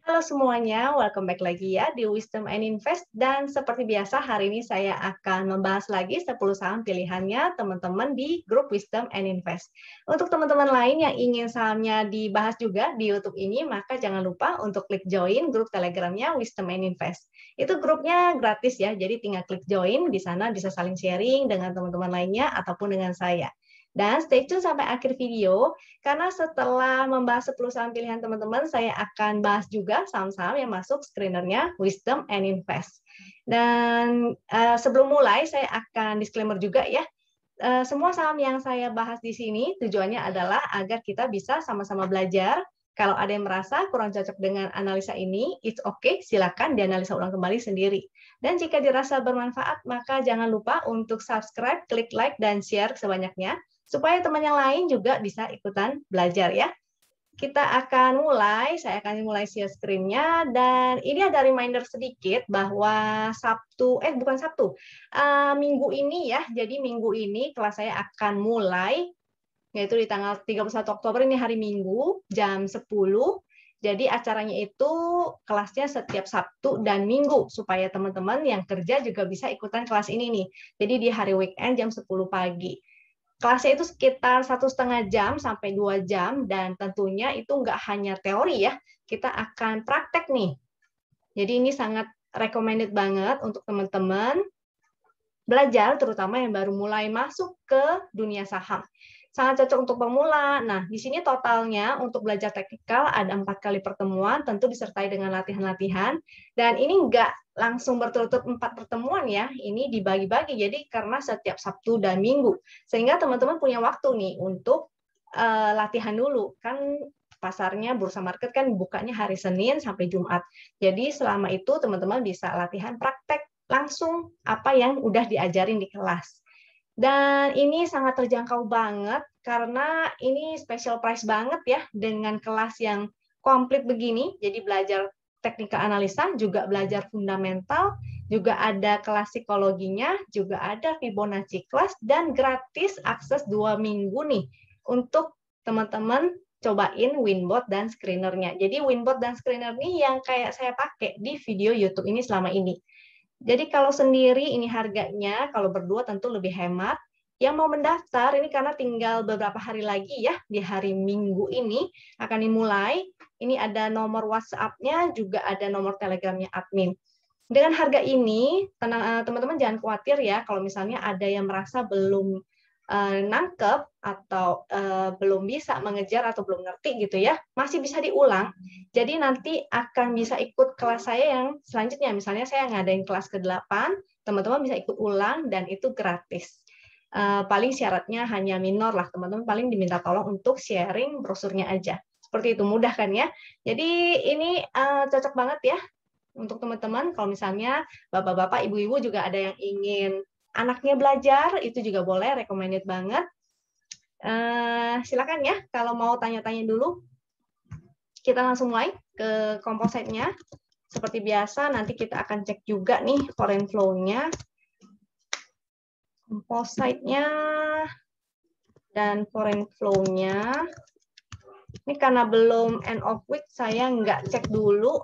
Halo semuanya, welcome back lagi ya di Wisdom and Invest. Dan seperti biasa, hari ini saya akan membahas lagi 10 saham pilihannya teman-teman di grup Wisdom and Invest. Untuk teman-teman lain yang ingin sahamnya dibahas juga di YouTube ini, maka jangan lupa untuk klik join grup Telegramnya Wisdom and Invest. Itu grupnya gratis ya, jadi tinggal klik join, di sana bisa saling sharing dengan teman-teman lainnya ataupun dengan saya. Dan stay tune sampai akhir video, karena setelah membahas 10 saham pilihan teman-teman, saya akan bahas juga saham-saham yang masuk screenernya Wisdom and Invest. Dan sebelum mulai, saya akan disclaimer juga ya. Semua saham yang saya bahas di sini tujuannya adalah agar kita bisa sama-sama belajar. Kalau ada yang merasa kurang cocok dengan analisa ini, it's okay, silakan dianalisa ulang kembali sendiri. Dan jika dirasa bermanfaat, maka jangan lupa untuk subscribe, klik like, dan share sebanyaknya, supaya teman yang lain juga bisa ikutan belajar ya. Kita akan mulai, saya akan mulai share screen-nya, dan ini ada reminder sedikit bahwa Minggu ini ya, jadi minggu ini kelas saya akan mulai, yaitu di tanggal 31 Oktober, ini hari Minggu, jam 10. Jadi acaranya itu kelasnya setiap Sabtu dan Minggu, supaya teman-teman yang kerja juga bisa ikutan kelas ini nih. Jadi di hari weekend jam 10 pagi. Kelasnya itu sekitar 1,5 jam sampai 2 jam, dan tentunya itu nggak hanya teori ya, kita akan praktek nih. Jadi ini sangat recommended banget untuk teman-teman belajar, terutama yang baru mulai masuk ke dunia saham. Sangat cocok untuk pemula. Nah, di sini totalnya untuk belajar teknikal ada 4 kali pertemuan, tentu disertai dengan latihan-latihan. Dan ini nggak langsung berturut-turut 4 pertemuan ya, ini dibagi-bagi. Jadi karena setiap Sabtu dan Minggu, sehingga teman-teman punya waktu nih untuk latihan dulu. Kan pasarnya, bursa market kan bukanya hari Senin sampai Jumat. Jadi selama itu teman-teman bisa latihan praktek langsung apa yang udah diajarin di kelas. Dan ini sangat terjangkau banget karena ini special price banget ya dengan kelas yang komplit begini. Jadi belajar teknika analisa, juga belajar fundamental, juga ada kelas psikologinya, juga ada Fibonacci class, dan gratis akses 2 minggu nih untuk teman-teman cobain Winbot dan screener-nya. Jadi Winbot dan screener ini yang kayak saya pakai di video YouTube ini selama ini. Jadi kalau sendiri ini harganya, kalau berdua tentu lebih hemat. Yang mau mendaftar ini karena tinggal beberapa hari lagi ya, di hari Minggu ini akan dimulai. Ini ada nomor WhatsApp-nya, juga ada nomor Telegram-nya admin. Dengan harga ini, teman-teman jangan khawatir ya kalau misalnya ada yang merasa belum nangkep atau belum bisa mengejar atau belum ngerti gitu ya, masih bisa diulang. Jadi nanti akan bisa ikut kelas saya yang selanjutnya. Misalnya saya ngadain kelas ke-8, teman-teman bisa ikut ulang dan itu gratis. Paling syaratnya hanya minor lah, teman-teman paling diminta tolong untuk sharing brosurnya aja. Seperti itu, mudah kan ya? Jadi ini cocok banget ya untuk teman-teman. Kalau misalnya bapak-bapak, ibu-ibu juga ada yang ingin anaknya belajar, itu juga boleh, recommended banget. Silakan ya, kalau mau tanya-tanya dulu. Kita langsung mulai ke kompositnya. Seperti biasa, nanti kita akan cek juga nih foreign flow-nya, kompositnya, dan foreign flow-nya. Ini karena belum end of week, saya nggak cek dulu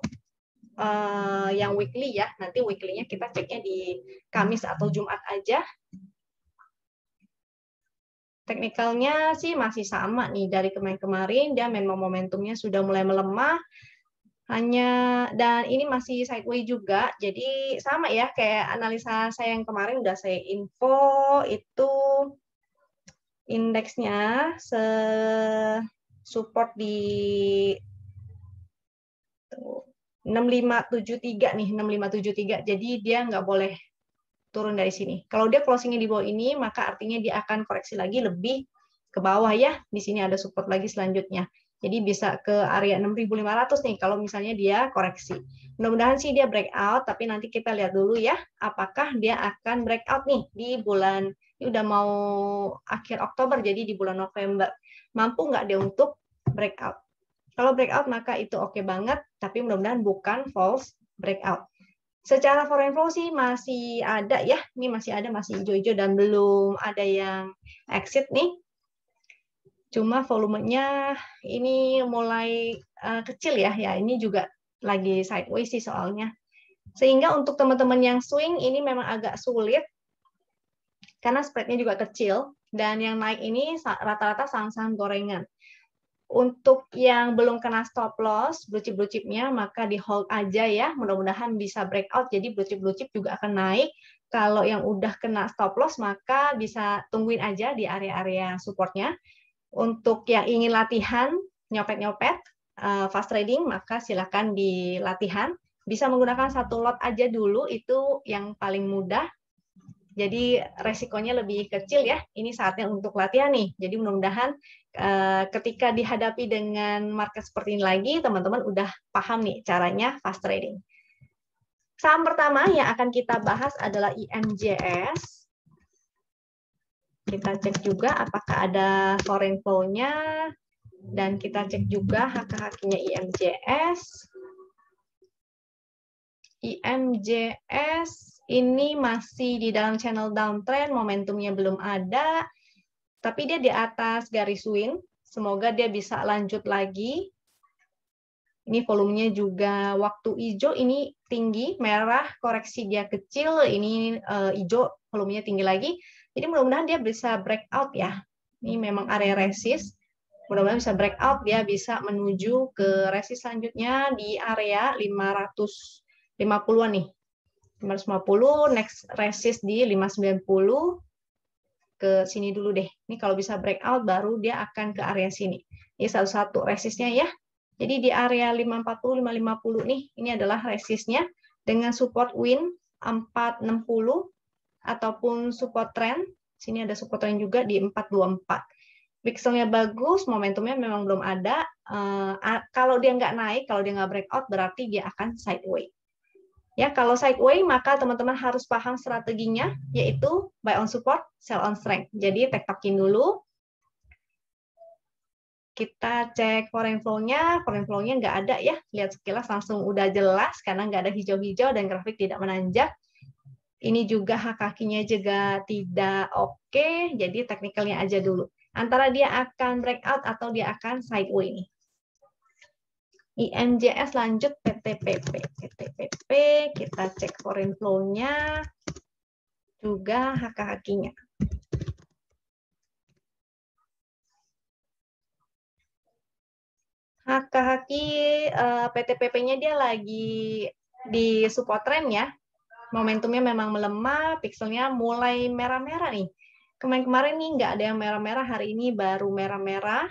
yang weekly ya. Nanti weekly-nya kita ceknya di Kamis atau Jumat aja. Teknikalnya sih masih sama nih dari kemarin-kemarin, dia memang momentumnya sudah mulai melemah, dan ini masih sideways juga, jadi sama ya kayak analisa saya yang kemarin udah saya info, itu indeksnya support di 6573 nih, 6573, jadi dia nggak boleh turun dari sini. Kalau dia closingnya di bawah ini, maka artinya dia akan koreksi lagi lebih ke bawah ya. Di sini ada support lagi selanjutnya. Jadi bisa ke area 6.500 nih kalau misalnya dia koreksi. Mudah-mudahan sih dia breakout, tapi nanti kita lihat dulu ya apakah dia akan breakout nih di bulan, ini udah mau akhir Oktober, jadi di bulan November. Mampu nggak dia untuk breakout? Kalau breakout maka itu oke banget, tapi mudah-mudahan bukan false breakout. Secara foreign flow sih masih ada ya, ini masih ada, masih hijau-hijau dan belum ada yang exit nih. Cuma volumenya ini mulai kecil ya, ini juga lagi sideways sih soalnya. Sehingga untuk teman-teman yang swing ini memang agak sulit karena spreadnya juga kecil dan yang naik ini rata-rata saham-saham gorengan. Untuk yang belum kena stop loss, blue chip-nya, maka di hold aja ya. Mudah-mudahan bisa breakout, jadi blue chip juga akan naik. Kalau yang udah kena stop loss, maka bisa tungguin aja di area-area supportnya. Untuk yang ingin latihan, nyopet-nyopet, fast trading, maka silakan di latihan. Bisa menggunakan satu lot aja dulu, itu yang paling mudah. Jadi resikonya lebih kecil ya. Ini saatnya untuk latihan nih. Jadi mudah-mudahan ketika dihadapi dengan market seperti ini lagi, teman-teman udah paham nih caranya fast trading. Saham pertama yang akan kita bahas adalah IMJS. Kita cek juga apakah ada foreign flow-nya. Dan kita cek juga HKHQ-nya IMJS. IMJS ini masih di dalam channel downtrend, momentumnya belum ada, tapi dia di atas garis win. Semoga dia bisa lanjut lagi. Ini volumenya juga waktu hijau ini tinggi, merah koreksi dia kecil, ini hijau volumenya tinggi lagi. Jadi mudah-mudahan dia bisa breakout ya. Ini memang area resist. Mudah-mudahan bisa breakout, dia bisa menuju ke resist selanjutnya di area 550-an nih. 550, next resist di 590, ke sini dulu deh. Ini kalau bisa breakout, baru dia akan ke area sini. Ini satu-satu resistnya ya. Jadi di area 540, 550 nih, ini adalah resistnya dengan support win 460 ataupun support trend. Sini ada support trend juga di 424. Pixelnya bagus, momentumnya memang belum ada. Kalau dia nggak naik, kalau dia nggak breakout, berarti dia akan sideways. Ya, kalau sideways, maka teman-teman harus paham strateginya, yaitu buy on support, sell on strength. Jadi, tektokin dulu. Kita cek foreign flow-nya nggak ada ya. Lihat sekilas langsung udah jelas, karena nggak ada hijau-hijau dan grafik tidak menanjak. Ini juga HKQ-nya juga tidak oke, jadi teknikalnya aja dulu. Antara dia akan breakout atau dia akan sideways nih. IMJS lanjut PTPP. PTPP, kita cek foreign flow-nya, juga HKHQ-nya. HKHQ PTPP-nya dia lagi di support trend ya. Momentumnya memang melemah, pixelnya mulai merah-merah nih. Kemarin-kemarin nih nggak ada yang merah-merah, hari ini baru merah-merah.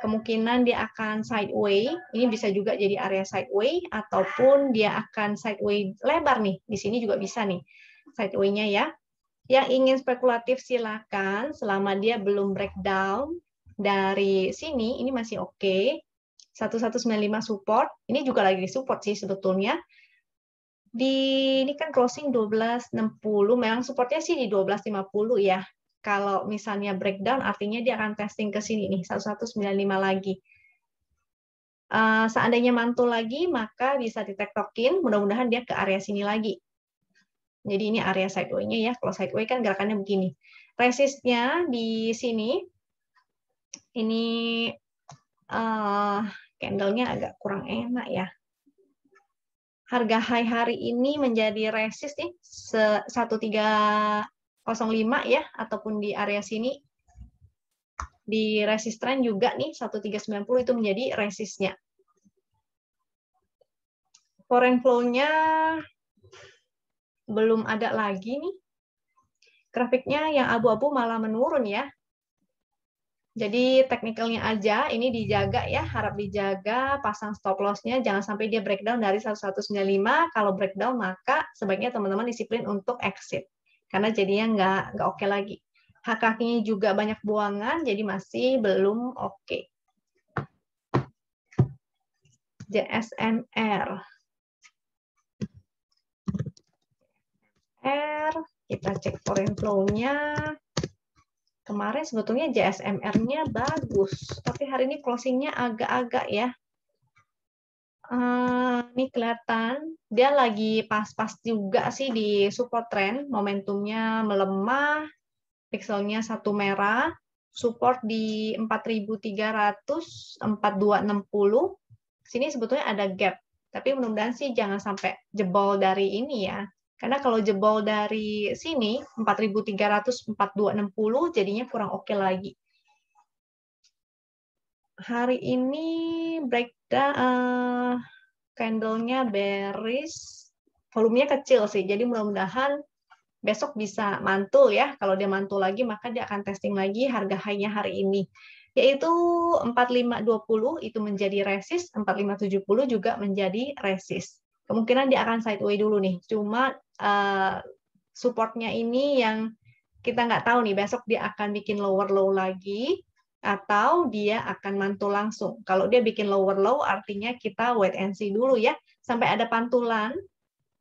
Kemungkinan dia akan sideways, ini bisa juga jadi area sideways, ataupun dia akan sideways lebar nih, di sini juga bisa nih, sideways-nya ya. Yang ingin spekulatif silakan, selama dia belum breakdown dari sini, ini masih oke. 1195 support, ini juga lagi di support sih sebetulnya. Ini kan closing 1260, memang supportnya sih di 1250 ya. Kalau misalnya breakdown, artinya dia akan testing ke sini nih, 1195 lagi. Seandainya mantul lagi, maka bisa ditektokin, mudah-mudahan dia ke area sini lagi. Jadi ini area sideways-nya ya, kalau sideways kan gerakannya begini. Resistnya di sini, ini candle-nya agak kurang enak ya. Harga high hari ini menjadi resist nih, 1305 ya, ataupun di area sini. Di resist trend juga nih, 1390 itu menjadi resistnya. Foreign flow-nya belum ada lagi nih. Grafiknya yang abu-abu malah menurun ya. Jadi teknikalnya aja, ini dijaga ya, harap dijaga, pasang stop loss-nya, jangan sampai dia breakdown dari 1195. Kalau breakdown, maka sebaiknya teman-teman disiplin untuk exit. Karena jadinya nggak oke lagi. HKQ-nya juga banyak buangan, jadi masih belum oke. JSMR. Kita cek foreign flow-nya. Kemarin sebetulnya JSMR-nya bagus, tapi hari ini closing-nya agak-agak ya. Ini kelihatan, dia lagi pas-pas juga sih di support trend, momentumnya melemah, pixelnya satu merah, support di 4.300, 4260. Sini sebetulnya ada gap, Tapi mudah-mudahan sih jangan sampai jebol dari ini ya. Karena kalau jebol dari sini 4.300, 4.260 jadinya kurang oke lagi. Hari ini breakdown candle-nya bearish, volumenya kecil sih. Jadi mudah-mudahan besok bisa mantul ya. Kalau dia mantul lagi maka dia akan testing lagi harga high-nya hari ini. Yaitu 4520 itu menjadi resist, 4570 juga menjadi resist. Kemungkinan dia akan sideways dulu nih. Cuma supportnya ini yang kita nggak tahu nih, besok dia akan bikin lower low lagi atau dia akan mantul langsung. Kalau dia bikin lower low artinya kita wait and see dulu ya. Sampai ada pantulan,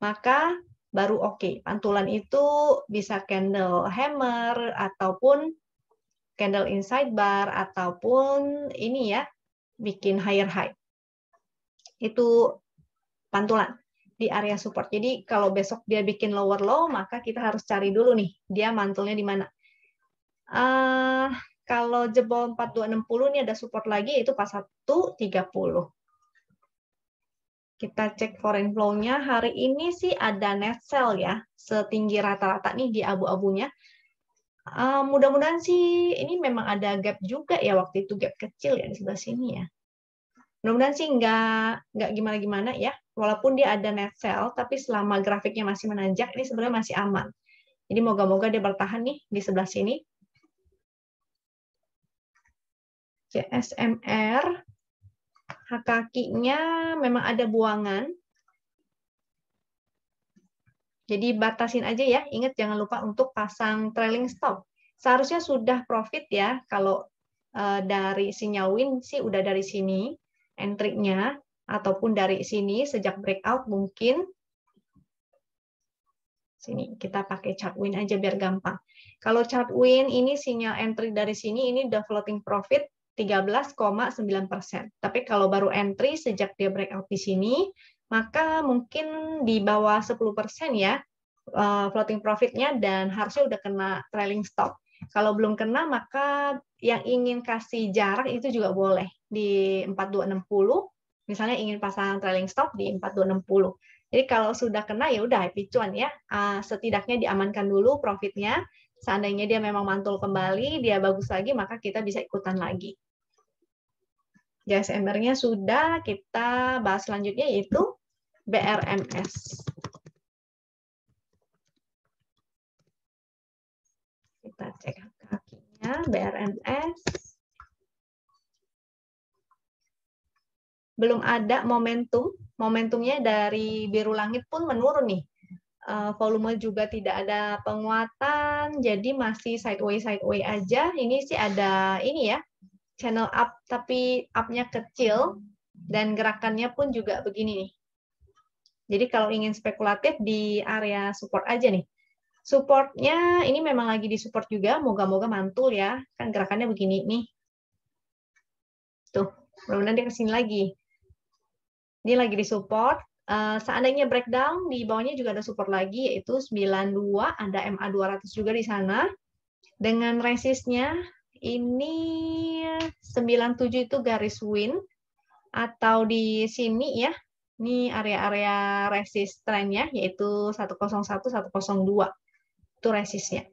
maka baru oke. Pantulan itu bisa candle hammer ataupun candle inside bar ataupun ini ya, bikin higher high. Itu pantulan di area support. Jadi kalau besok dia bikin lower low, maka kita harus cari dulu nih, dia mantulnya di mana. Kalau jebol 4260 ini ada support lagi, yaitu pas 130. Kita cek foreign flow-nya. Hari ini sih ada net sell ya, setinggi rata-rata nih di abu-abunya. Mudah-mudahan sih ini memang ada gap juga ya, waktu itu gap kecil ya di sebelah sini ya. Mudah-mudahan sih nggak gimana-gimana ya. Walaupun dia ada net sell, tapi selama grafiknya masih menanjak, ini sebenarnya masih aman. Jadi moga-moga dia bertahan nih di sebelah sini. CSMR, kakinya memang ada buangan. Jadi batasin aja ya. Ingat jangan lupa untuk pasang trailing stop. Seharusnya sudah profit ya. Kalau dari sinyal win sih udah dari sini entry-nya, ataupun dari sini sejak breakout mungkin. Sini kita pakai chart win aja biar gampang. Kalau chart win ini sinyal entry dari sini ini udah floating profit 13,9%. Tapi kalau baru entry sejak dia breakout di sini, maka mungkin di bawah 10% ya floating profitnya dan harusnya udah kena trailing stop. Kalau belum kena, maka yang ingin kasih jarak itu juga boleh di 4260. Misalnya ingin pasang trailing stop di 4260. Jadi kalau sudah kena ya udah happy cuan ya. Setidaknya diamankan dulu profitnya. Seandainya dia memang mantul kembali, dia bagus lagi, maka kita bisa ikutan lagi. JSMR-nya sudah, kita bahas selanjutnya yaitu BRMS. Kita cek kakinya, BRMS. Belum ada momentum. Momentumnya dari biru langit pun menurun nih. Volume juga tidak ada penguatan, jadi masih sideways aja. Ini sih ada ini ya, channel up, tapi up-nya kecil, dan gerakannya pun juga begini nih. Jadi kalau ingin spekulatif di area support aja nih. Supportnya ini memang lagi di support juga, moga-moga mantul ya. Kan gerakannya begini nih. Tuh, mudah-mudahan dia kesini lagi. Ini lagi di support. Seandainya breakdown, di bawahnya juga ada support lagi, yaitu 92, ada MA 200 juga di sana. Dengan resistnya, ini 97 itu garis win, atau di sini ya, ini area-area resist trennya, yaitu 101, 102. Itu resistnya.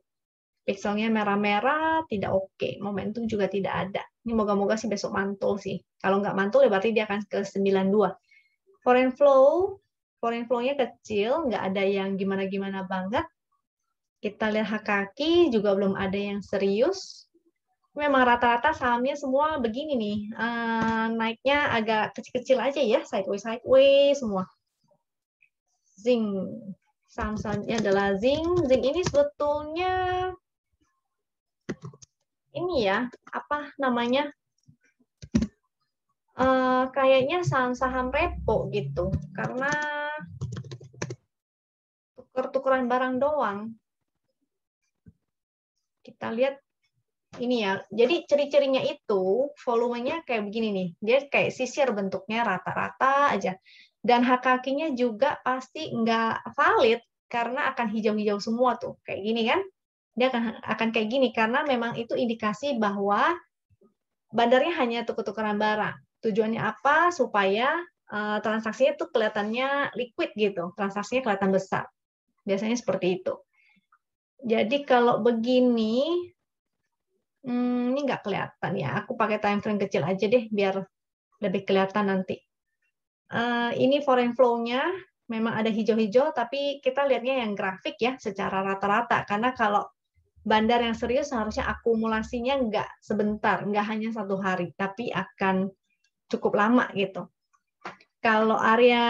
Pixelnya merah-merah, tidak oke. Momentum juga tidak ada. Ini moga-moga sih besok mantul sih. Kalau nggak mantul, ya berarti dia akan ke 92. Foreign flow-nya kecil, nggak ada yang gimana-gimana banget. Kita lihat kaki juga belum ada yang serius. Memang rata-rata sahamnya semua begini nih, naiknya agak kecil-kecil aja ya, sideways semua. Zinc, saham selanjutnya adalah zinc. Zinc ini sebetulnya ini ya, apa namanya? Kayaknya saham-saham repo gitu, karena tuker-tukeran barang doang. Kita lihat ini ya, jadi ciri-cirinya itu volumenya kayak begini nih, dia kayak sisir bentuknya rata-rata aja, dan kakinya juga pasti nggak valid karena akan hijau-hijau semua tuh, kayak gini kan, dia akan kayak gini karena memang itu indikasi bahwa bandarnya hanya tuker-tukeran barang. Tujuannya apa? Supaya transaksinya tuh kelihatannya liquid gitu, transaksinya kelihatan besar. Biasanya seperti itu. Jadi kalau begini, ini nggak kelihatan ya. Aku pakai time frame kecil aja deh, biar lebih kelihatan nanti. Ini foreign flow-nya memang ada hijau-hijau, tapi kita lihatnya yang grafik ya, secara rata-rata. Karena kalau bandar yang serius seharusnya akumulasinya nggak sebentar, nggak hanya 1 hari, tapi akan cukup lama gitu. Kalau area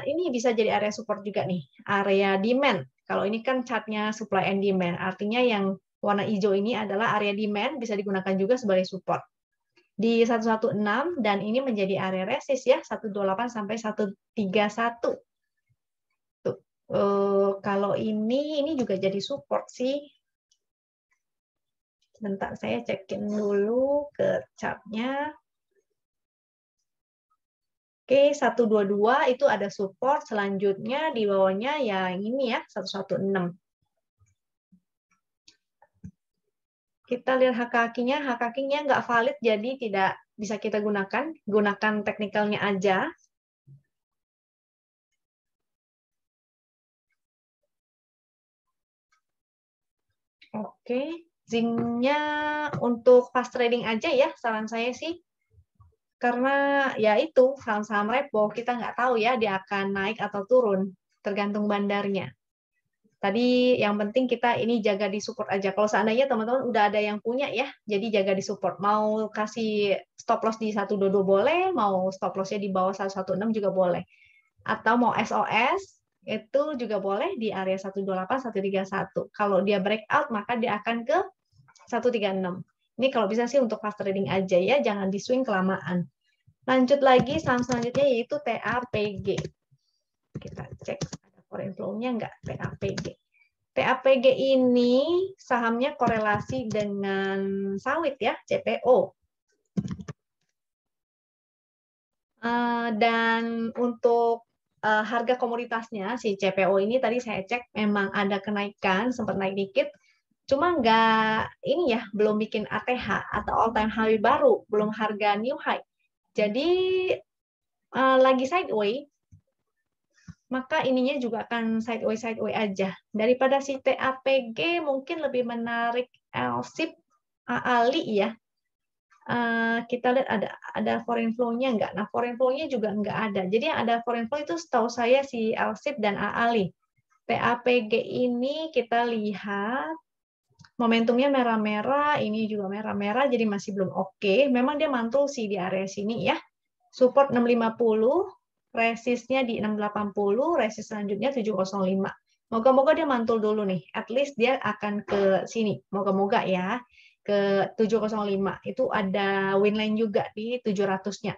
ini bisa jadi area support juga nih, area demand. Kalau ini kan chartnya supply and demand, artinya yang warna hijau ini adalah area demand, bisa digunakan juga sebagai support. Di 116 dan ini menjadi area resist ya, 128 sampai 131. Tuh. Kalau ini juga jadi support sih. Bentar, saya cekin dulu ke chartnya. Oke, 122 itu ada support, selanjutnya di bawahnya ya ini ya, 116. Kita lihat hak kakinya nggak valid, jadi tidak bisa kita gunakan. Gunakan teknikalnya aja. Oke, zinc-nya untuk fast trading aja ya, saran saya sih. Karena ya itu, saham-saham repo, kita nggak tahu ya dia akan naik atau turun, tergantung bandarnya. Tadi yang penting kita ini jaga di support aja. Kalau seandainya teman-teman udah ada yang punya ya, jadi jaga di support. Mau kasih stop loss di 122 boleh, mau stop loss-nya di bawah 116 juga boleh. Atau mau SOS, itu juga boleh di area 128, 131. Kalau dia breakout, maka dia akan ke 136. Ini kalau bisa sih untuk fast trading aja ya, jangan di swing kelamaan. Lanjut lagi saham selanjutnya yaitu TAPG. Kita cek ada foreign flow-nya nggak TAPG. TAPG ini sahamnya korelasi dengan sawit ya, CPO. Dan untuk harga komoditasnya, si CPO ini tadi saya cek memang ada kenaikan, sempat naik dikit, cuma nggak ini ya, belum bikin ATH atau all time high baru, belum harga new high. Jadi lagi sideways, maka ininya juga akan sideways aja. Daripada si TAPG mungkin lebih menarik LSIP AALI ya. Kita lihat ada foreign flow-nya nggak? Nah, foreign flow-nya juga nggak ada. Jadi yang ada foreign flow itu setahu saya si LSIP dan AALI. TAPG ini kita lihat momentumnya merah-merah, ini juga merah-merah, jadi masih belum oke. Memang dia mantul sih di area sini ya. Support 650, resistnya di 680, resist selanjutnya 705. Moga-moga dia mantul dulu nih. At least dia akan ke sini. Moga-moga ya. Ke 705. Itu ada win line juga di 700-nya.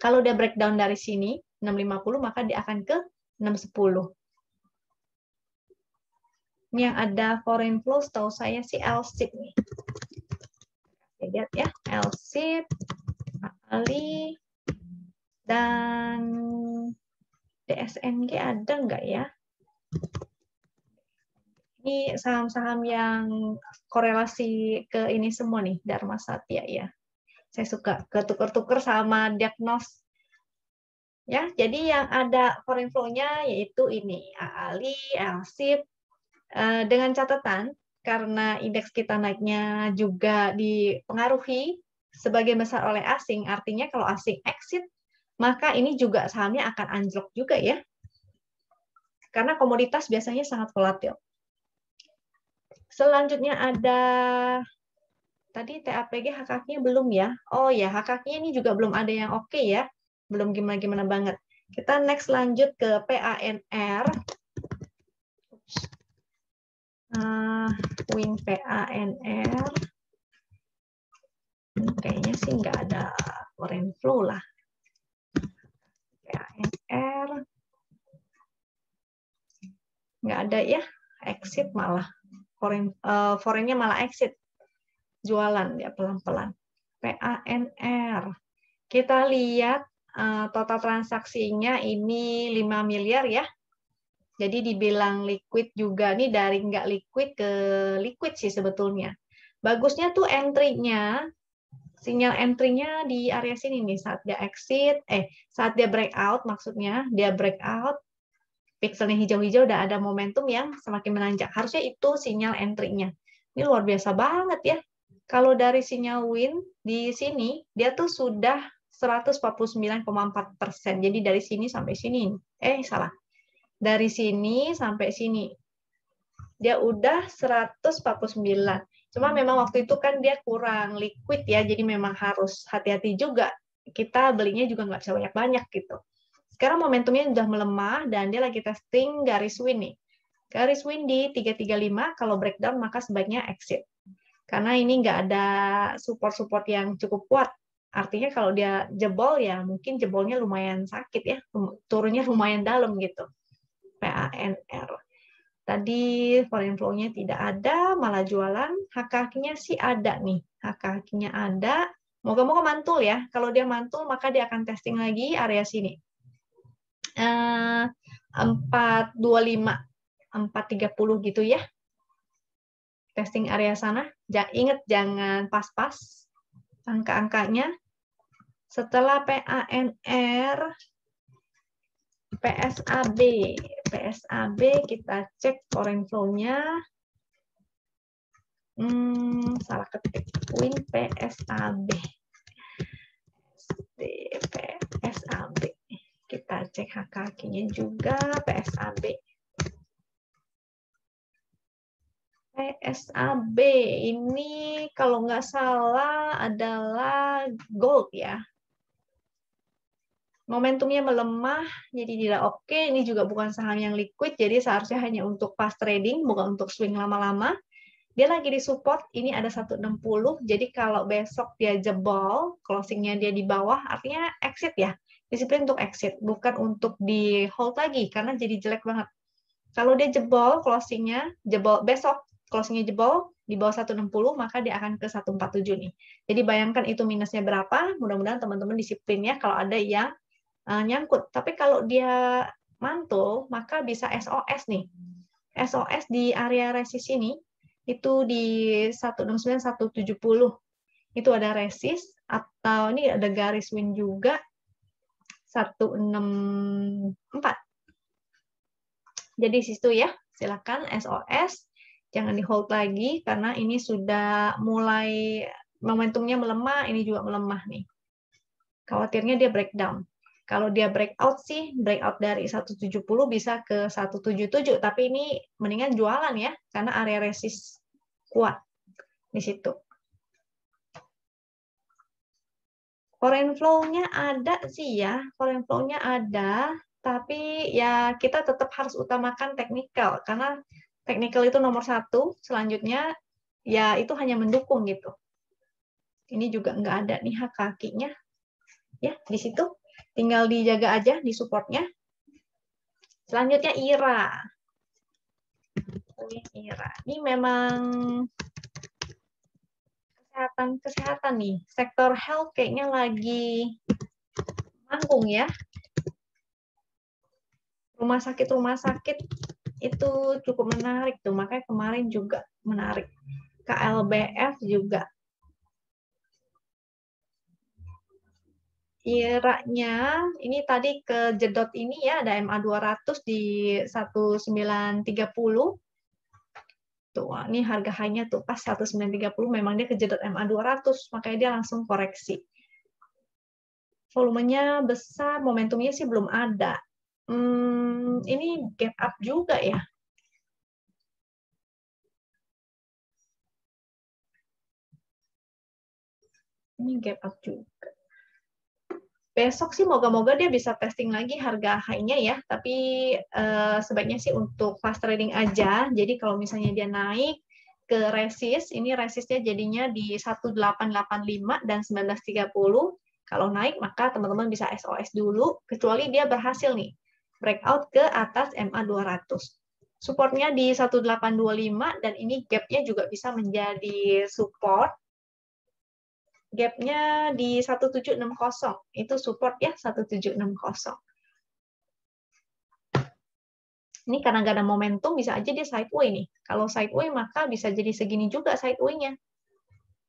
Kalau dia breakdown dari sini, 650, maka dia akan ke 610. Ini yang ada foreign flow, setahu saya sih LSIP nih. Lihat ya, LSIP, Ali, dan DSNG ada nggak ya? Ini saham-saham yang korelasi ke ini semua nih, Dharma Satya ya. Saya suka ketuker-tuker sama Diagnos. Ya, jadi yang ada foreign flow-nya yaitu ini, AALI, LSIP, dengan catatan karena indeks kita naiknya juga dipengaruhi sebagian besar oleh asing, artinya kalau asing exit, maka ini juga sahamnya akan anjlok juga ya. Karena komoditas biasanya sangat volatil. Selanjutnya ada tadi TAPG HKK-nya belum ya. Oh ya, HKK-nya ini juga belum ada yang oke ya. Belum gimana-gimana banget. Kita next lanjut ke PANR. Win PANR. Kayaknya sih nggak ada foreign flow lah. PANR. Nggak ada ya. Exit malah. Foreign-nya malah exit. Jualan ya pelan-pelan. PANR. Kita lihat total transaksinya ini 5 miliar ya. Jadi dibilang liquid juga nih dari nggak liquid ke liquid sih sebetulnya. Bagusnya tuh entry-nya sinyal entry-nya di area sini nih, saat dia exit, saat dia breakout, maksudnya dia breakout, pixelnya hijau-hijau, udah ada momentum yang semakin menanjak. Harusnya itu sinyal entry-nya. Ini luar biasa banget ya. Kalau dari sinyal win di sini, dia tuh sudah 149,4%. Jadi dari sini sampai sini. Salah. Dari sini sampai sini. Dia udah 149. Cuma memang waktu itu kan dia kurang liquid ya, jadi memang harus hati-hati juga. Kita belinya juga nggak bisa banyak-banyak gitu. Sekarang momentumnya sudah melemah dan dia lagi testing garis win nih. Garis win di 335, kalau breakdown maka sebaiknya exit. Karena ini nggak ada support-support yang cukup kuat. Artinya kalau dia jebol ya mungkin jebolnya lumayan sakit ya, turunnya lumayan dalam gitu. PANR. Tadi foreign flow-nya tidak ada, malah jualan. Hak-haknya sih ada nih. Hak-haknya ada. Moga-moga mantul ya. Kalau dia mantul, maka dia akan testing lagi area sini. 425, 430 gitu ya. Testing area sana. Ingat jangan pas-pas angka-angkanya. Setelah PANR, PSAB kita cek foreign flow-nya. Salah ketik. Win PSAB. PSAB. Kita cek hak-haknya juga PSAB. PSAB ini kalau nggak salah adalah gold ya. Momentumnya melemah, jadi tidak oke. Ini juga bukan saham yang liquid, jadi seharusnya hanya untuk fast trading, bukan untuk swing lama-lama. Dia lagi di support, ini ada 160, jadi kalau besok dia jebol, closingnya dia di bawah, artinya exit ya. Disiplin untuk exit, bukan untuk di hold lagi, karena jadi jelek banget. Kalau dia jebol, closingnya jebol besok, closingnya jebol, di bawah 160, maka dia akan ke 147 nih. Jadi bayangkan itu minusnya berapa, mudah-mudahan teman-teman disiplin ya kalau ada yang nyangkut. Tapi kalau dia mantul, maka bisa SOS nih. SOS di area resist ini, itu di 169, 170. Itu ada resist, atau ini ada garis win juga, 164. Jadi situ ya, silakan SOS. Jangan di hold lagi, karena ini sudah mulai momentumnya melemah, ini juga melemah nih. Khawatirnya dia breakdown. Kalau dia breakout sih, breakout dari 170 bisa ke 177, tapi ini mendingan jualan ya, karena area resist kuat di situ. Foreign flow-nya ada sih ya, foreign flow-nya ada, tapi ya kita tetap harus utamakan teknikal, karena teknikal itu nomor satu, selanjutnya ya itu hanya mendukung gitu. Ini juga nggak ada nih hak-hakinya. Ya, di situ. Tinggal dijaga aja di supportnya. Selanjutnya IRA. IRA. Ini memang kesehatan nih. Sektor health kayaknya lagi manggung ya. Rumah sakit itu cukup menarik tuh. Makanya kemarin juga menarik. KLBF juga. IRA-nya ini tadi kejedot ini ya, ada MA 200 di 1930. Tuh, ini harga high-nya tuh pas 1930, memang dia kejedot MA 200, makanya dia langsung koreksi. Volumenya besar, momentumnya sih belum ada. Ini gap up juga ya. Ini gap up juga. Besok sih moga-moga dia bisa testing lagi harga high-nya ya, tapi sebaiknya sih untuk fast trading aja. Jadi kalau misalnya dia naik ke resist, ini resistnya jadinya di 1885 dan 1930. Kalau naik maka teman-teman bisa SOS dulu, kecuali dia berhasil nih breakout ke atas MA 200. Supportnya di 1825 dan ini gap-nya juga bisa menjadi support. Gap-nya di 1760, itu support ya 1760. Ini karena nggak ada momentum, bisa aja dia sideway nih. Kalau sideway maka bisa jadi segini juga sideway-nya.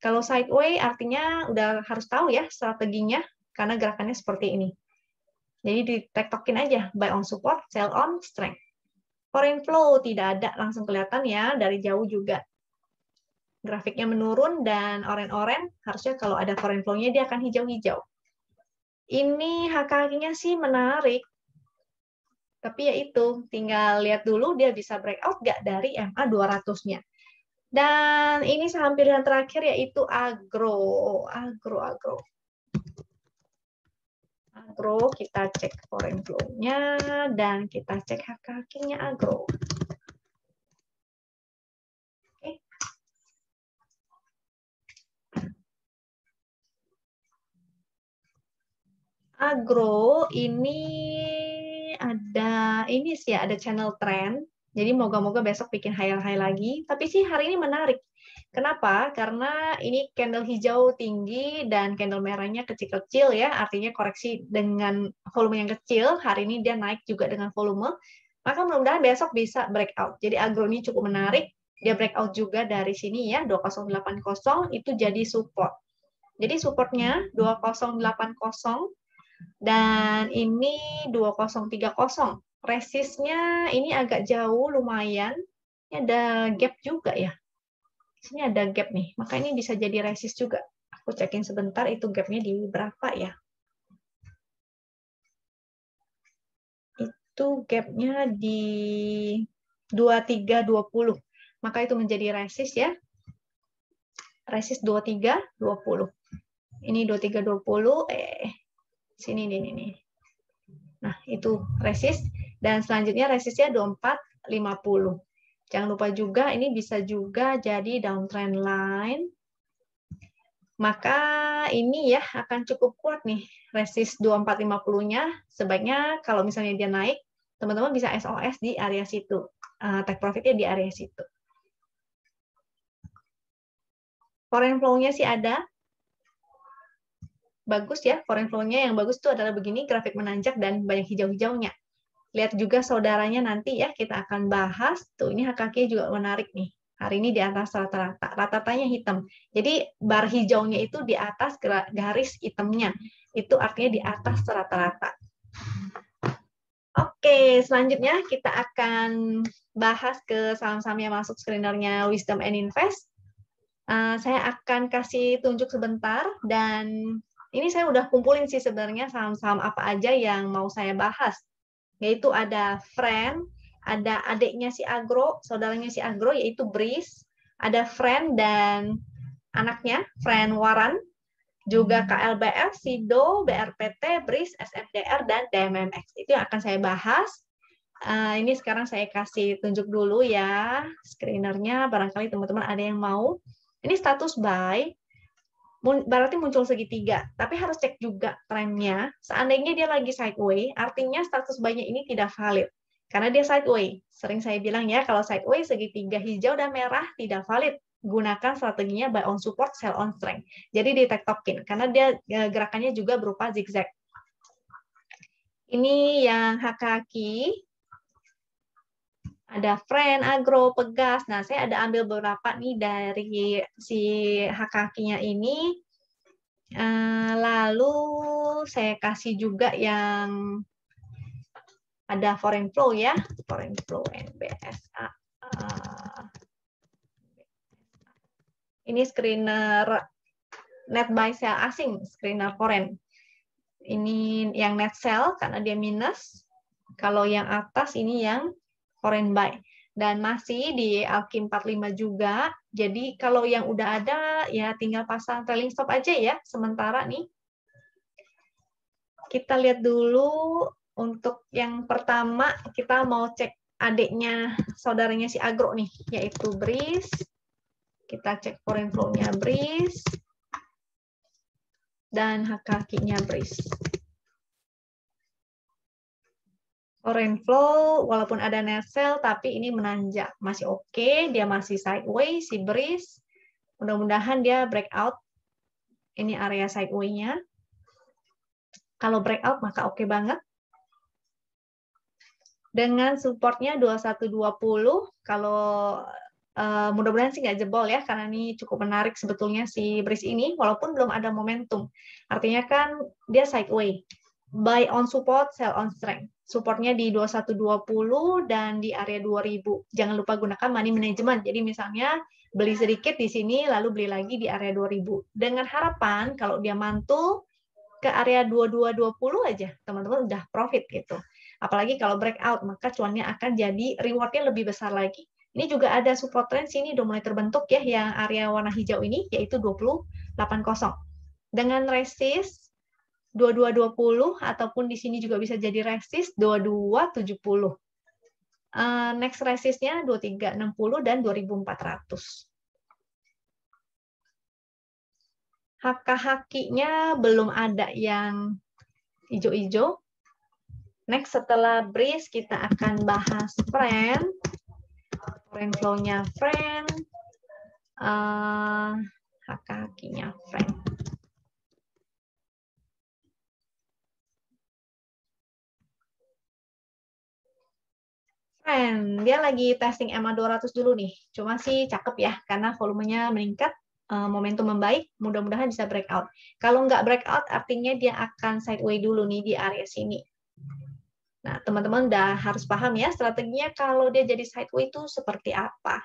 Kalau sideway artinya udah harus tahu ya strateginya karena gerakannya seperti ini. Jadi ditektokin aja, buy on support, sell on strength. Foreign flow tidak ada, langsung kelihatan ya dari jauh juga. Grafiknya menurun dan oren-oren, harusnya kalau ada foreign flow-nya dia akan hijau-hijau. Ini HKG-nya sih menarik, tapi ya itu, tinggal lihat dulu dia bisa breakout nggak dari MA 200-nya. Dan ini saham pilihan terakhir yaitu Agro. Agro, kita cek foreign flow-nya dan kita cek HKG-nya Agro. Oke. Agro ini ada channel trend. Jadi moga-moga besok bikin high lagi. Tapi sih hari ini menarik. Kenapa? Karena ini candle hijau tinggi dan candle merahnya kecil-kecil ya. Artinya koreksi dengan volume yang kecil. Hari ini dia naik juga dengan volume. Maka mudah-mudahan besok bisa breakout. Jadi Agro ini cukup menarik. Dia breakout juga dari sini ya. 2080 itu jadi support. Jadi supportnya 2080 dan ini 2030. Resistnya ini agak jauh lumayan. Ini ada gap juga ya. Sini ada gap nih. Maka ini bisa jadi resist juga. Aku cekin sebentar itu gapnya di berapa ya. Itu gapnya di 2320. Maka itu menjadi resist ya. Resist 2320. Ini 2320 sini nih. Nah, itu resist dan selanjutnya resistnya 2450. Jangan lupa juga ini bisa juga jadi downtrend line. Maka ini ya akan cukup kuat nih resist 2450-nya. Sebaiknya kalau misalnya dia naik, teman-teman bisa SOS di area situ. Take profit-nya di area situ. Foreign flow-nya sih ada. Bagus ya, foreign flow-nya yang bagus itu adalah begini, grafik menanjak dan banyak hijau-hijaunya. Lihat juga saudaranya nanti ya, kita akan bahas. Tuh, ini HKG juga menarik nih. Hari ini di atas rata-rata. Rata-ratanya hitam. Jadi bar hijaunya itu di atas garis hitamnya. Itu artinya di atas rata-rata. Oke, selanjutnya kita akan bahas ke saham-saham yang masuk screener-nya Wisdom and Invest. Saya akan kasih tunjuk sebentar dan ini saya udah kumpulin sih sebenarnya saham-saham apa aja yang mau saya bahas. Yaitu ada Friend, ada adiknya si Agro, saudaranya si Agro yaitu Breeze, ada Friend dan anaknya Friend Waran, juga KLBF, Sido, BRPT, Breeze, SMDR dan DMMX. Itu yang akan saya bahas. Ini sekarang saya kasih tunjuk dulu ya screenernya, barangkali teman-teman ada yang mau. Ini status buy, berarti muncul segitiga, tapi harus cek juga trennya. Seandainya dia lagi sideway, artinya status buy-nya ini tidak valid. Karena dia sideway. Sering saya bilang ya, kalau sideway segitiga hijau dan merah tidak valid. Gunakan strateginya buy on support, sell on strength. Jadi ditektokin, karena dia gerakannya juga berupa zigzag. Ini yang HKQ. Ada Friend, Agro, Pegas. Nah, saya ada ambil beberapa nih dari si HKQ-nya ini. Lalu saya kasih juga yang ada foreign flow ya. Foreign flow NBSA. Ini screener net buy sell asing, screener foreign. Ini yang net sell karena dia minus. Kalau yang atas ini yang foreign buy. Dan masih di Alkim 45 juga. Jadi kalau yang udah ada ya tinggal pasang trailing stop aja ya sementara nih. Kita lihat dulu untuk yang pertama kita mau cek adiknya saudaranya si Agro nih yaitu Breeze. Kita cek foreign flow-nya Breeze dan HKQ-nya Breeze. Foreign flow, walaupun ada net sell, tapi ini menanjak. Masih oke, dia masih sideways, si Breeze. Mudah-mudahan dia breakout. Ini area sideway-nya. Kalau breakout, maka oke banget. Dengan supportnya 2120, kalau Mudah-mudahan sih nggak jebol ya, karena ini cukup menarik sebetulnya si bridge ini, walaupun belum ada momentum. Artinya kan dia sideway. Buy on support, sell on strength. Supportnya di 2120 dan di area 2000. Jangan lupa gunakan money management. Jadi misalnya beli sedikit di sini, lalu beli lagi di area 2000. Dengan harapan kalau dia mantul ke area 2220 aja, teman-teman udah profit gitu. Apalagi kalau breakout, maka cuannya akan jadi rewardnya lebih besar lagi. Ini juga ada support trend sini udah mulai terbentuk ya, yang area warna hijau ini, yaitu 2080. Dengan resist 2220 ataupun di sini juga bisa jadi resist 2270. Next resistnya 2360 dan 2400. Haki-hakinya belum ada yang hijau-hijau. Next setelah breeze kita akan bahas friend. Friend flow-nya friend. Haki-hakinya friend. Friend, dia lagi testing MA 200 dulu nih. Cuma sih cakep ya, karena volumenya meningkat, momentum membaik, mudah-mudahan bisa breakout. Kalau nggak breakout, artinya dia akan sideway dulu nih di area sini. Nah, teman-teman udah harus paham ya, strateginya kalau dia jadi sideway itu seperti apa.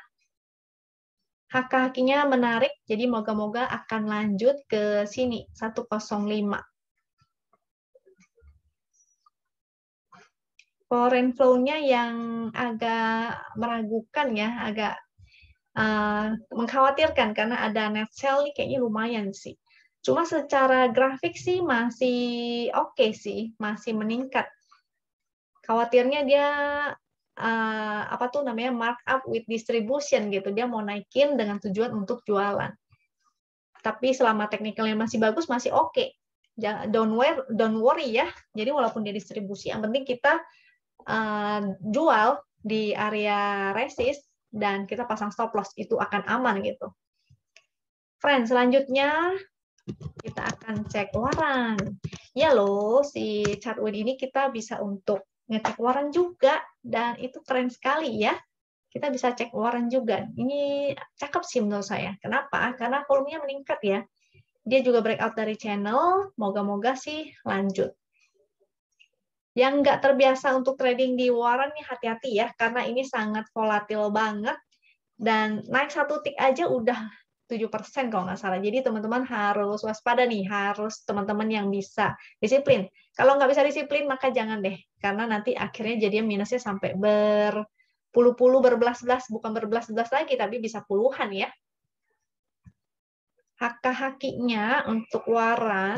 Haki-hakinya menarik, jadi moga-moga akan lanjut ke sini, 105. Foreign flow-nya yang agak meragukan ya, agak mengkhawatirkan karena ada net sell nih kayaknya lumayan sih. Cuma secara grafik sih masih oke sih, masih meningkat. Khawatirnya dia apa tuh namanya markup with distribution gitu. Dia mau naikin dengan tujuan untuk jualan. Tapi selama teknikalnya masih bagus, masih oke. Don't worry ya. Jadi walaupun dia distribusi, yang penting kita jual di area resist dan kita pasang stop loss, itu akan aman gitu. Friend, selanjutnya kita akan cek waran. Ya loh, si Chartwin ini kita bisa untuk ngecek waran juga, dan itu keren sekali ya. Kita bisa cek waran juga. Ini cakep sih menurut saya. Kenapa? Karena volumenya meningkat ya. Dia juga breakout dari channel, moga-moga sih lanjut. Yang nggak terbiasa untuk trading di waran nih hati-hati ya, karena ini sangat volatil banget, dan naik satu tick aja udah 7% kalau nggak salah. Jadi teman-teman harus waspada nih, harus teman-teman yang bisa disiplin. Kalau nggak bisa disiplin, maka jangan deh, karena nanti akhirnya jadinya minusnya sampai berpuluh-puluh, berbelas-belas, bukan berbelas-belas lagi, tapi bisa puluhan ya. Haki-hakinya untuk waran,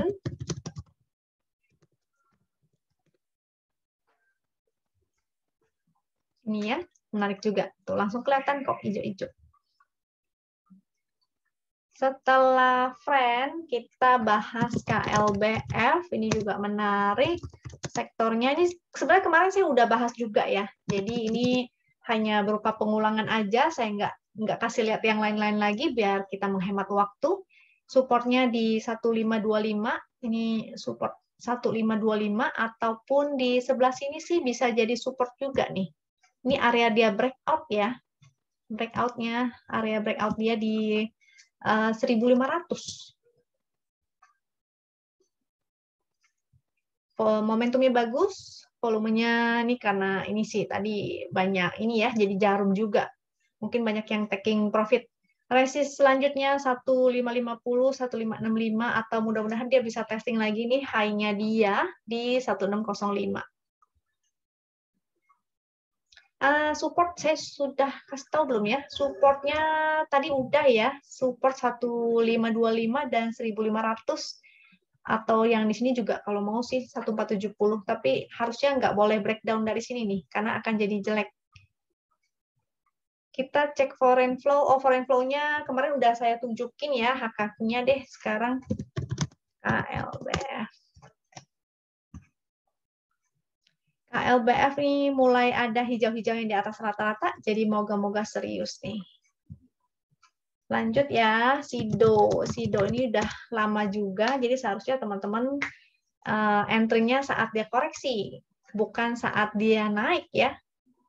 ini ya, menarik juga. Tuh, langsung kelihatan kok hijau-hijau. Setelah friend, kita bahas KLBF. Ini juga menarik. Sektornya ini sebenarnya kemarin saya udah bahas juga ya. Jadi ini hanya berupa pengulangan aja. Saya nggak kasih lihat yang lain-lain lagi biar kita menghemat waktu. Supportnya di 1525. Ini support 1525, ataupun di sebelah sini sih bisa jadi support juga nih. Ini area dia breakout ya. Breakoutnya, area breakout dia di 1500. Momentumnya bagus, volumenya nih karena ini sih tadi banyak ini ya, jadi jarum juga. Mungkin banyak yang taking profit. Resist selanjutnya 1550, 1565, atau mudah-mudahan dia bisa testing lagi nih high-nya dia di 1605. Support saya sudah kasih tahu belum ya? Supportnya tadi udah ya, support 1525 dan 1500, atau yang di sini juga kalau mau sih 1470, tapi harusnya nggak boleh breakdown dari sini nih, karena akan jadi jelek. Kita cek foreign flow. Oh, foreign flow-nya kemarin udah saya tunjukin ya, hak-haknya deh sekarang. KLBF. KLBF nih mulai ada hijau-hijau yang di atas rata-rata, jadi moga-moga serius nih. Lanjut ya, SIDO. SIDO ini udah lama juga, jadi seharusnya teman-teman entry-nya saat dia koreksi, bukan saat dia naik ya.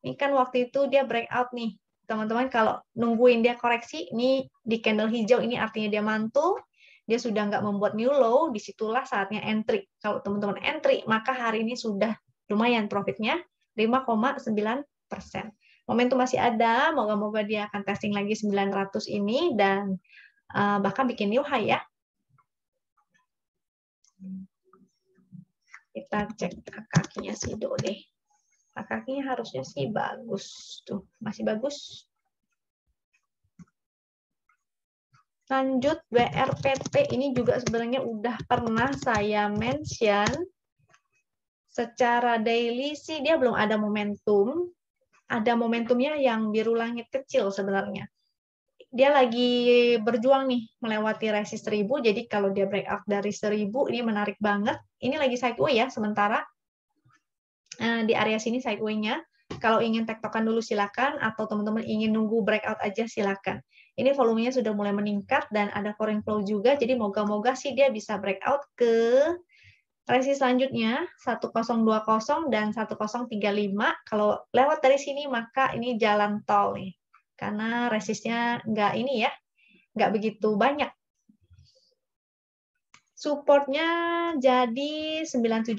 Ini kan waktu itu dia breakout nih, teman-teman kalau nungguin dia koreksi, ini di candle hijau ini artinya dia mantul, dia sudah nggak membuat new low, disitulah saatnya entry. Kalau teman-teman entry, maka hari ini sudah lumayan profitnya, 5,9%. Momentum masih ada, moga-moga dia akan testing lagi 900 ini, dan bahkan bikin new high ya. Kita cek kakinya Sido deh. Kakinya harusnya sih bagus. Tuh, masih bagus. Lanjut, WRPT ini juga sebenarnya udah pernah saya mention. Secara daily sih dia belum ada momentum. Ada momentumnya yang biru langit kecil sebenarnya. Dia lagi berjuang nih melewati resist 1000. Jadi kalau dia breakout dari 1000 ini menarik banget. Ini lagi sideway ya sementara. Di area sini sideway-nya. Kalau ingin tektokan dulu silakan, atau teman-teman ingin nunggu breakout aja silakan. Ini volumenya sudah mulai meningkat dan ada foreign flow juga, jadi moga-moga sih dia bisa breakout ke resist selanjutnya 1020 dan 1035. Kalau lewat dari sini maka ini jalan tol nih, karena resistnya nggak ini ya, nggak begitu banyak. Supportnya jadi 970,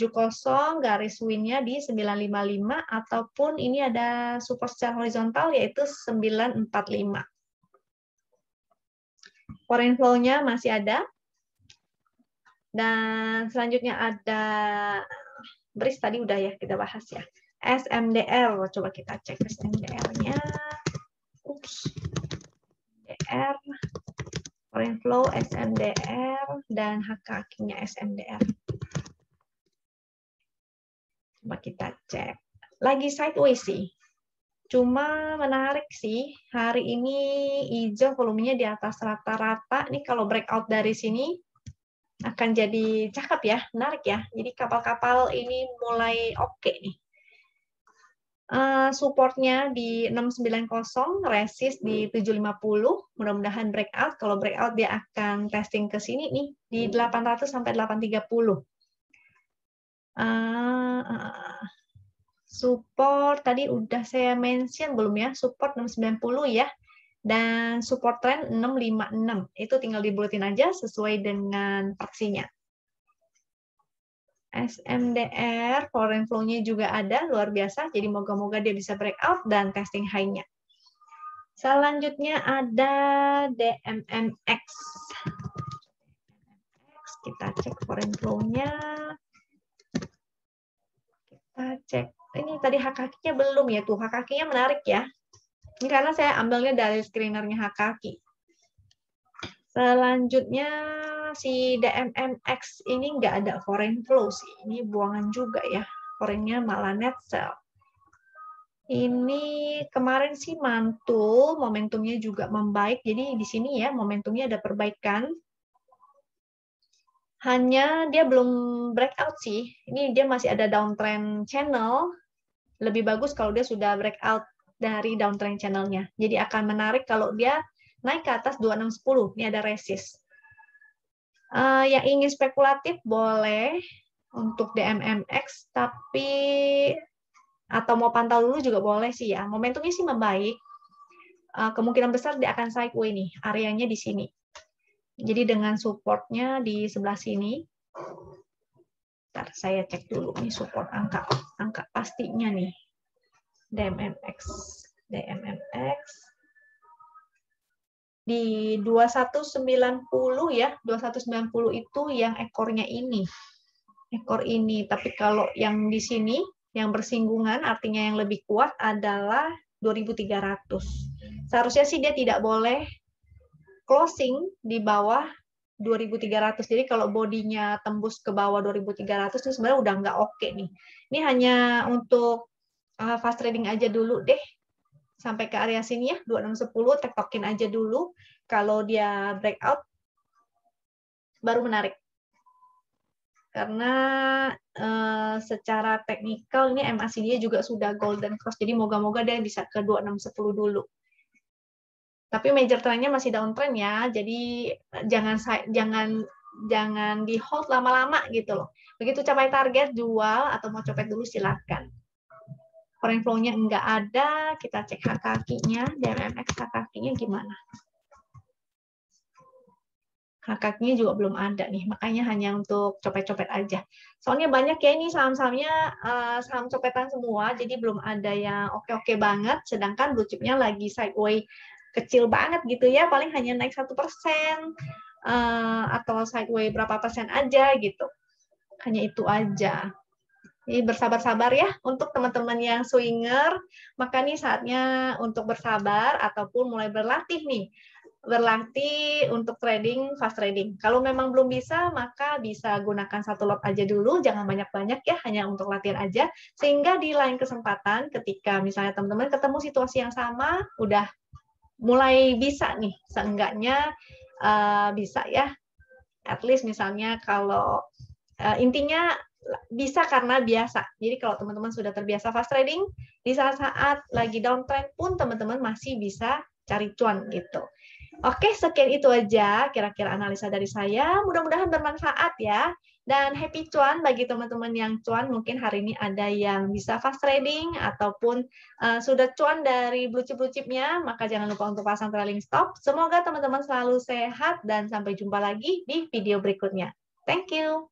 garis win-nya di 955, ataupun ini ada support secara horizontal yaitu 945. Foreign flow-nya masih ada. Dan selanjutnya ada BRIS tadi udah ya kita bahas ya. SMDR, coba kita cek SMDR-nya. SMDR. Foreign flow SMDR dan HKQ-nya SMDR. Coba kita cek. Lagi sideways sih. Cuma menarik sih. Hari ini hijau volumenya di atas rata-rata. Ini kalau breakout dari sini akan jadi cakep ya, menarik ya. Jadi kapal-kapal ini mulai oke nih. Supportnya di 690, resist di 750, mudah-mudahan breakout. Kalau breakout dia akan testing ke sini nih, di 800 sampai 830. Support tadi udah saya mention belum ya, support 690 ya, dan support trend 656. Itu tinggal dibulutin aja sesuai dengan fraksinya. SMDR, foreign flow-nya juga ada, luar biasa. Jadi moga-moga dia bisa breakout dan testing high-nya. Selanjutnya ada DMMX. Kita cek foreign flow-nya. Kita cek. Ini tadi HKQ-nya belum ya tuh. HKQ-nya menarik ya. Ini karena saya ambilnya dari screener-nya HKQ. Selanjutnya si DMMX ini nggak ada foreign flow sih. Ini buangan juga ya. Foreign-nya malah net sell. Ini kemarin sih mantul, momentumnya juga membaik. Jadi di sini ya momentumnya ada perbaikan. Hanya dia belum breakout sih. Ini dia masih ada downtrend channel. Lebih bagus kalau dia sudah breakout dari downtrend channelnya. Jadi akan menarik kalau dia naik ke atas 2610. Ini ada resist. Yang ingin spekulatif boleh untuk DMMX, tapi atau mau pantau dulu juga boleh sih ya. Momentumnya sih membaik. Kemungkinan besar dia akan sideway nih. Areanya di sini. Jadi dengan supportnya di sebelah sini. Ntar saya cek dulu nih support angka pastinya nih. DMMX di 2190 ya. 2190 itu yang ekornya ini. Ekor ini. Tapi kalau yang di sini yang bersinggungan artinya yang lebih kuat adalah 2300. Seharusnya sih dia tidak boleh closing di bawah 2300. Jadi kalau bodinya tembus ke bawah 2300 itu sebenarnya udah nggak oke nih. Ini hanya untuk fast trading aja dulu deh. Sampai ke area sini ya, 2610 tektokin aja dulu. Kalau dia breakout baru menarik. Karena secara teknikal ini MACD-nya juga sudah golden cross. Jadi moga-moga dia bisa ke 2610 dulu. Tapi major trend-nya masih downtrend ya. Jadi jangan di hold lama-lama gitu loh. Begitu capai target jual atau mau copet dulu silakan. foreign flow-nya nggak ada, kita cek hak kakinya, DMMX hak kakinya gimana. Hak kakinya juga belum ada nih, makanya hanya untuk copet-copet aja. Soalnya banyak ya ini saham-sahamnya saham copetan semua, jadi belum ada yang oke-oke banget, sedangkan blue chip-nya lagi sideways kecil banget gitu ya, paling hanya naik 1%, atau sideways berapa persen aja gitu. Hanya itu aja. Jadi bersabar-sabar ya untuk teman-teman yang swinger, maka nih saatnya untuk bersabar ataupun mulai berlatih nih. Berlatih untuk trading, fast trading. Kalau memang belum bisa, maka bisa gunakan satu lot aja dulu, jangan banyak-banyak ya, hanya untuk latihan aja. Sehingga di lain kesempatan ketika misalnya teman-teman ketemu situasi yang sama, udah mulai bisa nih, seenggaknya bisa ya. At least misalnya kalau intinya bisa karena biasa. Jadi kalau teman-teman sudah terbiasa fast trading, di saat-saat lagi downtrend pun teman-teman masih bisa cari cuan gitu. Oke, sekian itu aja kira-kira analisa dari saya. Mudah-mudahan bermanfaat ya. Dan happy cuan bagi teman-teman yang cuan. Mungkin hari ini ada yang bisa fast trading ataupun sudah cuan dari blue chip-nya. Maka jangan lupa untuk pasang trailing stop. Semoga teman-teman selalu sehat dan sampai jumpa lagi di video berikutnya. Thank you.